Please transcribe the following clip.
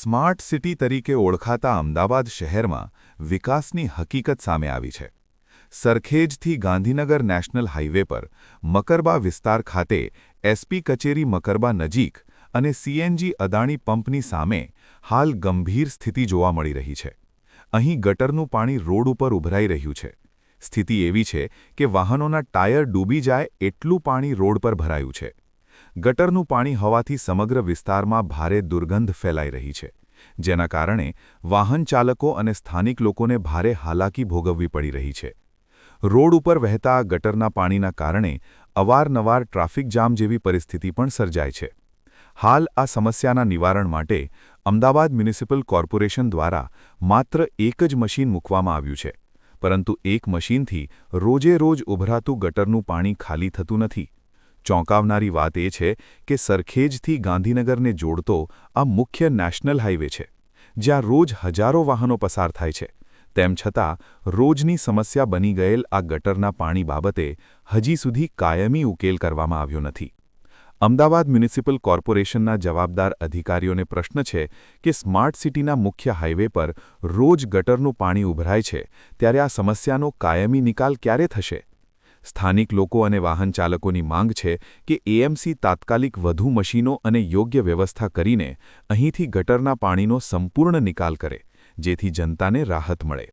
Smart city તરીકે ઓળખાતા અમદાવાદ શહેરમાં વિકાસની હકીકત સામે આવી છે. સરખેજથી ગાંધીનગર નેશનલ હાઇવે પર મકરબા વિસ્તાર ખાતે એસપી કચેરી મકરબા નજીક અને સીએનજી અદાણી પંપની સામે હાલ ગંભીર સ્થિતિ જોવા મળી રહી છે. અહીં ગટરનું પાણી રોડ ઉપર ઉભરાઈ રહ્યું છે. સ્થિતિ એવી છે કે વાહનોના ટાયર ડૂબી જાય એટલું પાણી રોડ પર ભરાયું છે. ગટરનું પાણી હોવાથી સમગ્ર વિસ્તારમાં ભારે દુર્ગંધ ફેલાઈ રહી છે, જેના કારણે વાહન ચાલકો અને સ્થાનિક લોકોને ભારે હાલાકી ભોગવવી પડી રહી છે. રોડ ઉપર વહેતા આ ગટરના પાણીના કારણે અવારનવાર ટ્રાફિક જામ જેવી પરિસ્થિતિ પણ સર્જાય છે. હાલ આ સમસ્યાના નિવારણ માટે અમદાવાદ મ્યુનિસિપલ કોર્પોરેશન દ્વારા માત્ર એક જ મશીન મૂકવામાં આવ્યું છે, પરંતુ એક મશીનથી રોજે-રોજ ઉભરાતું ગટરનું પાણી ખાલી થતું નથી. ચોંકાવનારી વાત એ છે કે સરખેજથી ગાંધીનગરને જોડતો આ મુખ્ય નેશનલ હાઇવે છે, જ્યાં રોજ હજારો વાહનો પસાર થાય છે. તેમ છતાં રોજની સમસ્યા બની ગયેલ આ ગટરના પાણી બાબતે હજી સુધી કાયમી ઉકેલ કરવામાં આવ્યો નથી. અમદાવાદ મ્યુનિસિપલ કોર્પોરેશનના જવાબદાર અધિકારીઓને પ્રશ્ન છે કે સ્માર્ટ સિટીના મુખ્ય હાઇવે પર રોજ ગટરનું પાણી ઉભરાય છે, ત્યારે આ સમસ્યાનો કાયમી નિકાલ ક્યારે થશે? સ્થાનિક લોકો અને વાહન ચાલકોની માંગ છે કે એએમસી તાત્કાલિક વધુ મશીનો અને યોગ્ય વ્યવસ્થા કરીને અહીંથી ગટરના પાણીનો સંપૂર્ણ નિકાલ કરે, જેથી જનતાને રાહત મળે.